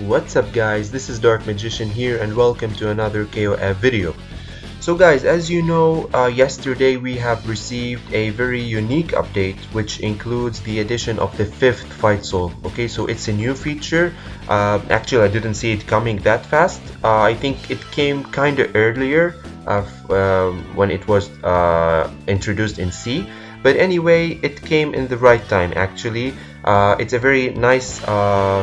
What's up guys, this is Dark Magician here and welcome to another KOF video. So guys, as you know, yesterday we have received a very unique update which includes the addition of the 5th fight soul. Okay, so it's a new feature. Actually I didn't see it coming that fast. I think it came kinda earlier when it was introduced in C. But anyway, it came in the right time actually. It's a very nice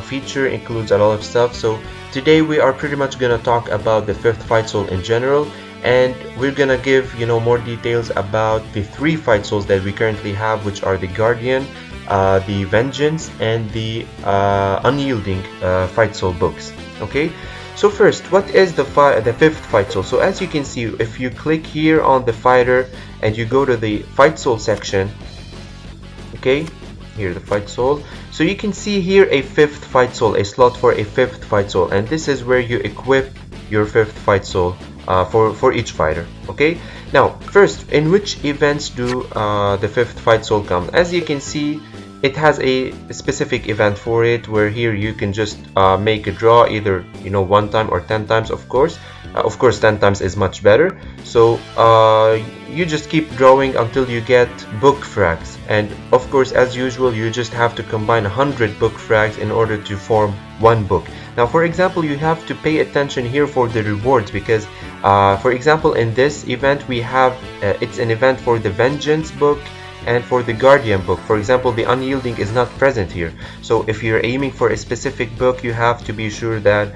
feature, includes a lot of stuff. So today we are pretty much gonna talk about the 5th fight soul in general, and we're gonna give more details about the 3 fight souls that we currently have, which are the Guardian, the Vengeance, and the Unyielding Fightsoul books. Okay, so first, what is the 5th fight soul? So as you can see, if you click here on the fighter and you go to the fight soul section, okay, here the fight soul, so you can see here a 5th fight soul, a slot for a 5th fight soul, and this is where you equip your 5th fight soul for each fighter. Okay, now first, in which events do the 5th fight soul come? As you can see, it has a specific event for it, where here you can just make a draw either 1 time or 10 times. Of course 10 times is much better. So you just keep drawing until you get book frags, and of course, as usual, you just have to combine 100 book frags in order to form 1 book. Now for example, you have to pay attention here for the rewards, because for example, in this event we have it's an event for the Vengeance book and for the Guardian book. For example, the Unyielding is not present here, so if you're aiming for a specific book, you have to be sure that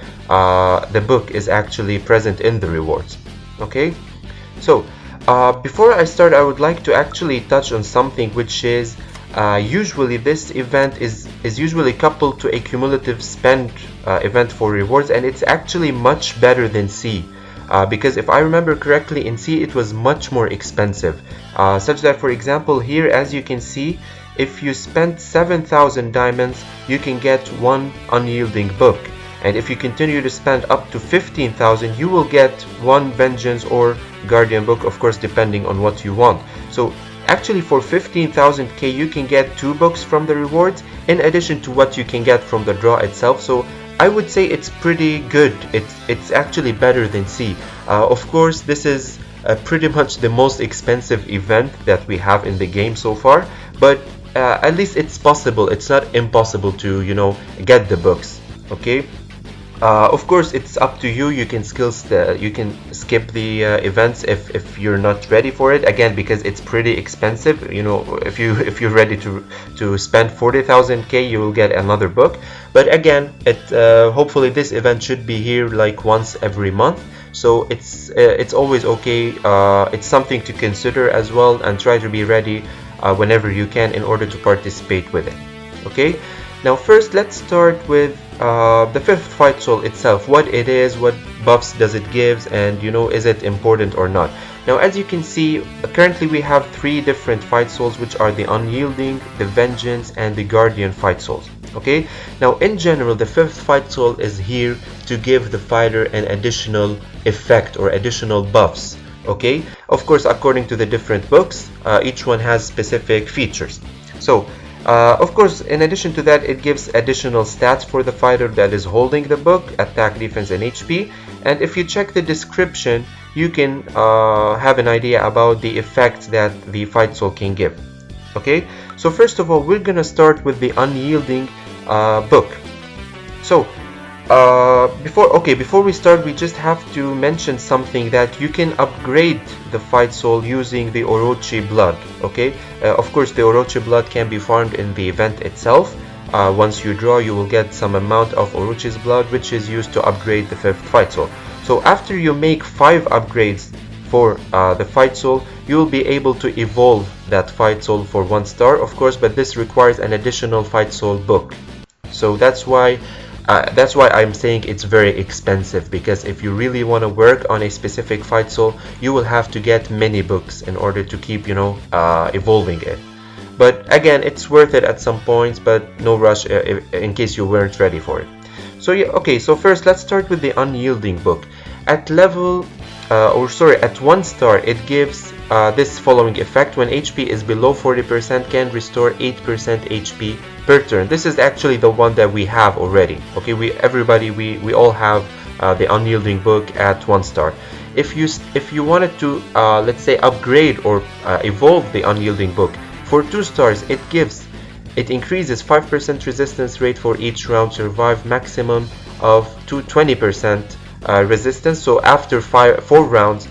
the book is actually present in the rewards. Okay, so before I start, I would like to actually touch on something, which is usually this event is usually coupled to a cumulative spend event for rewards, and it's actually much better than C. Because if I remember correctly, in C it was much more expensive, such that, for example, here, as you can see, if you spend 7,000 diamonds, you can get 1 Unyielding book, and if you continue to spend up to 15,000, you will get 1 Vengeance or Guardian book, of course depending on what you want. So actually for 15,000k you can get 2 books from the rewards, in addition to what you can get from the draw itself. So I would say it's pretty good. It's actually better than C. Of course, this is pretty much the most expensive event that we have in the game so far, but at least it's possible. It's not impossible to get the books. Okay. Of course, it's up to you. You can skip the events if you're not ready for it. Again, because it's pretty expensive. If you're ready to spend 40,000k, you will get another book. But again, hopefully this event should be here like once every month. So it's always okay. It's something to consider as well, and try to be ready whenever you can in order to participate with it. Okay. Now first, let's start with the 5th fight soul itself, what it is, what buffs does it give, and is it important or not. Now as you can see, currently we have 3 different fight souls, which are the Unyielding, the Vengeance, and the Guardian fight souls. Okay, now in general, the 5th fight soul is here to give the fighter an additional effect or additional buffs. Okay, of course, according to the different books, each one has specific features. So of course, in addition to that, it gives additional stats for the fighter that is holding the book: attack, defense, and HP. And if you check the description, you can have an idea about the effects that the fight soul can give. Okay, so first of all, we're gonna start with the Unyielding book. So before we start, we just have to mention something, that you can upgrade the fight soul using the Orochi blood. Okay, of course the Orochi blood can be farmed in the event itself. Once you draw, you will get some amount of Orochi's blood, which is used to upgrade the 5th fight soul. So after you make 5 upgrades for the fight soul, you will be able to evolve that fight soul for 1 star, of course, but this requires an additional fight soul book. So that's why I'm saying it's very expensive, because if you really want to work on a specific fight soul, you will have to get many books in order to keep evolving it. But again, it's worth it at some points, but no rush in case you weren't ready for it. So yeah, okay, so first let's start with the Unyielding book. At 1 star, it gives this following effect: when HP is below 40%, can restore 8% HP per turn. This is actually the one that we have already. Okay, we all have the Unyielding book at 1 star. If you wanted to let's say upgrade or evolve the Unyielding book for 2 stars, it increases 5% resistance rate for each round, survive maximum of 20% resistance. So after 4 rounds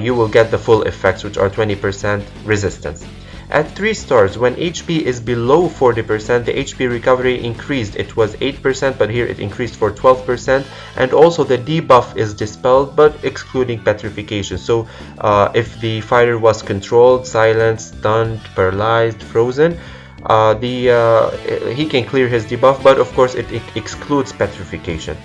you will get the full effects, which are 20% resistance. At 3 stars, when HP is below 40%, the HP recovery increased. It was 8%, but here it increased for 12%, and also the debuff is dispelled, but excluding petrification. So if the fighter was controlled, silenced, stunned, paralyzed, frozen, he can clear his debuff, but of course it excludes petrification.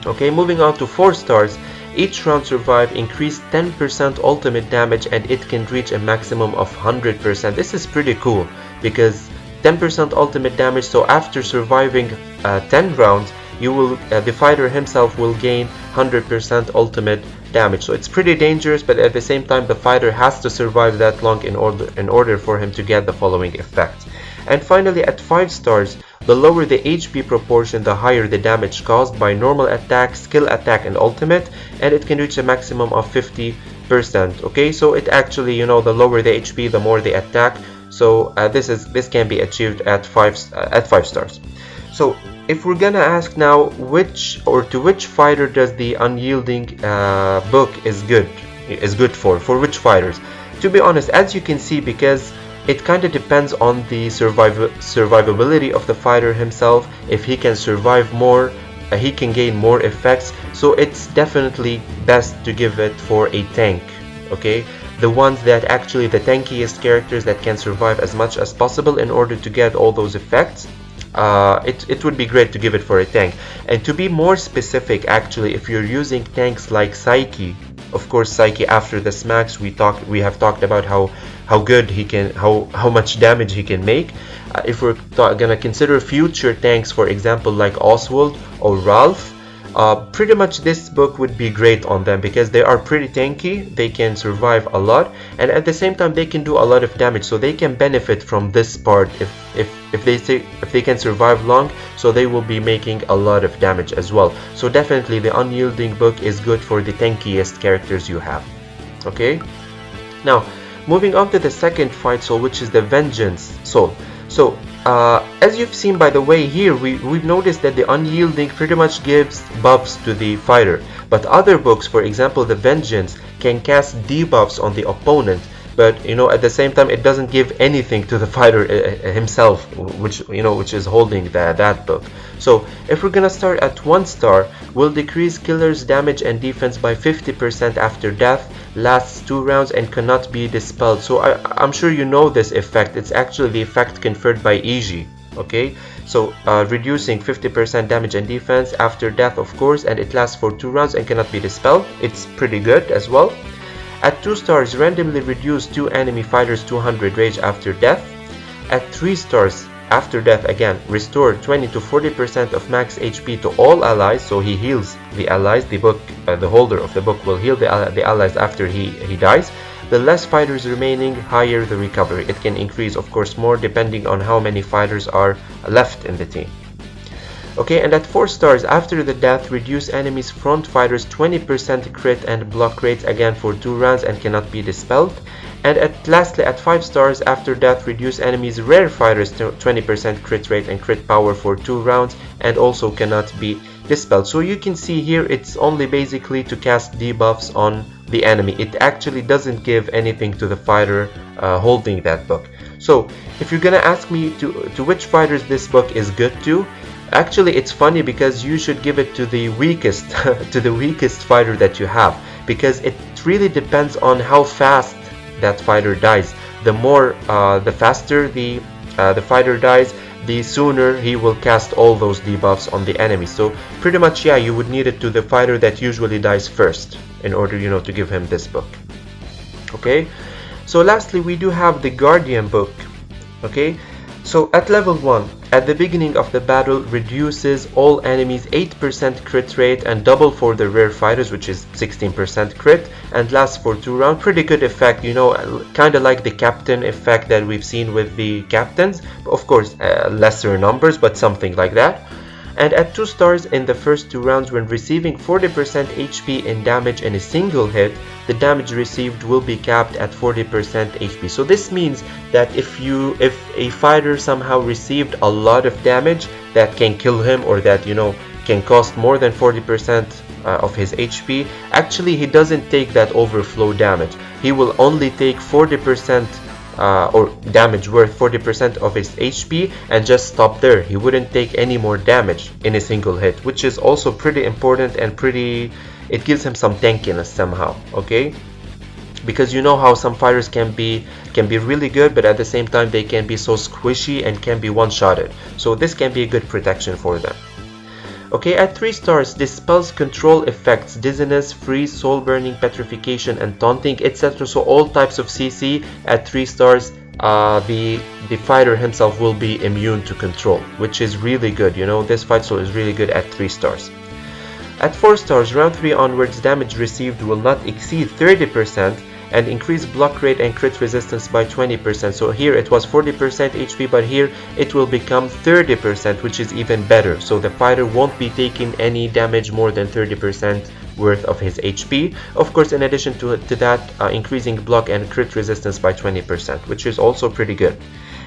Okay, moving on to 4 stars. Each round survive increased 10% ultimate damage, and it can reach a maximum of 100%. This is pretty cool because 10% ultimate damage, so after surviving 10 rounds, the fighter himself will gain 100% ultimate damage. So it's pretty dangerous, but at the same time the fighter has to survive that long in order for him to get the following effect. And finally, at 5 stars, the lower the HP proportion, the higher the damage caused by normal attack, skill attack, and ultimate, and it can reach a maximum of 50%. Okay, so it actually, you know, the lower the HP, the more the attack. So this can be achieved at 5 stars. So if we're gonna ask now to which fighter does the Unyielding book is good for which fighters? To be honest, as you can see, because it kind of depends on the survivability of the fighter himself. If he can survive more, he can gain more effects. So it's definitely best to give it for a tank. Okay, the ones that actually the tankiest characters that can survive as much as possible in order to get all those effects. It would be great to give it for a tank. And to be more specific, actually, if you're using tanks like Psyche, of course Psyche after the smacks, we have talked about how good he can, how much damage he can make. If we're gonna consider future tanks, for example like Oswald or Ralph, pretty much this book would be great on them because they are pretty tanky, they can survive a lot, and at the same time they can do a lot of damage, so they can benefit from this part. If they can survive long, so they will be making a lot of damage as well. So definitely the Unyielding book is good for the tankiest characters you have. Okay, now moving on to the second fight soul, which is the Vengeance soul. So as you've seen by the way here, we've noticed that the Unyielding pretty much gives buffs to the fighter, but other books, for example the Vengeance, can cast debuffs on the opponent, but you know, at the same time it doesn't give anything to the fighter himself, which is holding that book. So if we're gonna start at 1 star, will decrease killer's damage and defense by 50% after death, lasts 2 rounds, and cannot be dispelled. So I'm sure you know this effect. It's actually the effect conferred by Eiji. Okay, so reducing 50% damage and defense after death, of course, and it lasts for 2 rounds and cannot be dispelled. It's pretty good as well. At 2 stars, randomly reduce 2 enemy fighters 200 rage after death. At 3 stars, after death again, restore 20 to 40% of max HP to all allies, so he heals the allies. The holder of the book will heal the allies after he dies. The less fighters remaining, higher the recovery. It can increase, of course, more depending on how many fighters are left in the team. Okay, and at 4 stars, after the death, reduce enemies front fighters 20% crit and block rates again for 2 rounds and cannot be dispelled. And lastly, at 5 stars, after death, reduce enemies rare fighters 20% crit rate and crit power for 2 rounds and also cannot be dispelled. So you can see here it's only basically to cast debuffs on the enemy. It actually doesn't give anything to the fighter holding that book. So if you're gonna ask me to which fighters this book is good to, actually it's funny because you should give it to the weakest to the weakest fighter that you have, because it really depends on how fast that fighter dies. The faster the fighter dies, the sooner he will cast all those debuffs on the enemy. So pretty much, yeah, you would need it to the fighter that usually dies first in order, you know, to give him this book. Okay, so lastly we do have the Guardian book. Okay, So at level 1, at the beginning of the battle, reduces all enemies 8% crit rate and double for the rare fighters, which is 16% crit, and lasts for 2 rounds. Pretty good effect, you know, kind of like the captain effect that we've seen with the captains. Of course, lesser numbers, but something like that. And at 2 stars, in the first 2 rounds, when receiving 40% HP in damage in a single hit, the damage received will be capped at 40% HP. So this means that if a fighter somehow received a lot of damage that can kill him, or that, you know, can cost more than 40% of his HP, actually he doesn't take that overflow damage. He will only take 40% or damage worth 40% of his HP and just stop there. He wouldn't take any more damage in a single hit, which is also pretty important and it gives him some tankiness somehow, okay? Because you know how some fighters can be really good, but at the same time they can be so squishy and can be one-shotted. So this can be a good protection for them. Okay, at 3 stars, dispels control effects, dizziness, freeze, soul burning, petrification, and taunting, etc. So all types of CC at 3 stars, the fighter himself will be immune to control, which is really good. You know, this fight soul is really good at 3 stars. At 4 stars, round 3 onwards, damage received will not exceed 30%, and increase block rate and crit resistance by 20%. So here it was 40% HP, but here it will become 30%, which is even better. So the fighter won't be taking any damage more than 30% worth of his HP. Of course, in addition to that, increasing block and crit resistance by 20%, which is also pretty good.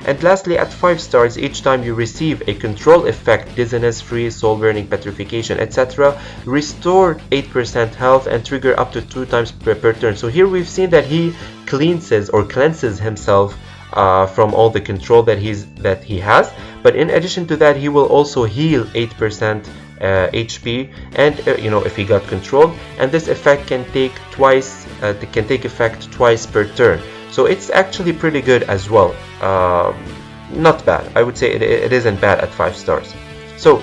And lastly, at 5 stars, each time you receive a control effect, dizziness, freeze, soul burning, petrification, etc., restore 8% health and trigger up to 2 times per turn. So here we've seen that he cleanses himself from all the control that he has, but in addition to that, he will also heal 8% HP, and you know, if he got controlled, and this effect can take effect twice per turn. So it's actually pretty good as well. Not bad. I would say it isn't bad at 5 stars. So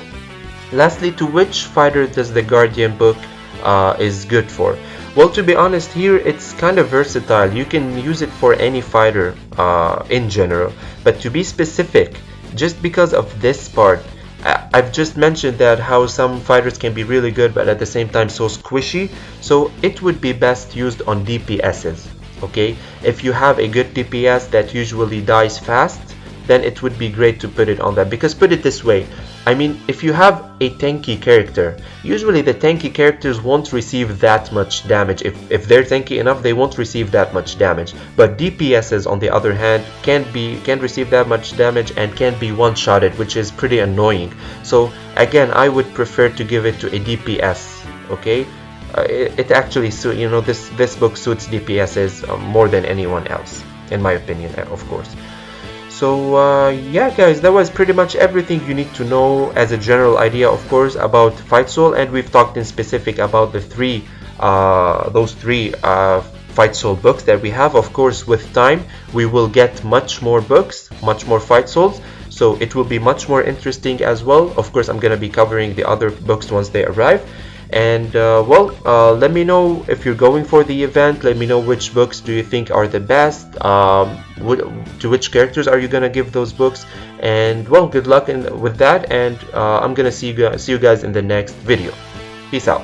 lastly, to which fighter does the Guardian book is good for? Well, to be honest, here it's kind of versatile. You can use it for any fighter in general, but to be specific, just because of this part, I've just mentioned that how some fighters can be really good but at the same time so squishy, so it would be best used on DPSs. Okay, if you have a good DPS that usually dies fast, then it would be great to put it on that. Because put it this way, I mean, if you have a tanky character, usually the tanky characters won't receive that much damage. If they're tanky enough, they won't receive that much damage. But DPSs, on the other hand, can receive that much damage and can be one-shotted, which is pretty annoying. So again, I would prefer to give it to a DPS. Okay. It actually suits, you know, this book suits DPSs more than anyone else, in my opinion, of course. So yeah guys, that was pretty much everything you need to know as a general idea, of course, about Fightsoul, and we've talked in specific about the those three Fightsoul books that we have. Of course, with time we will get much more books, much more Fightsouls, so it will be much more interesting as well. Of course, I'm gonna be covering the other books once they arrive. And let me know if you're going for the event. Let me know which books do you think are the best, to which characters are you gonna give those books, and well, good luck with that, and I'm gonna see you guys in the next video. Peace out.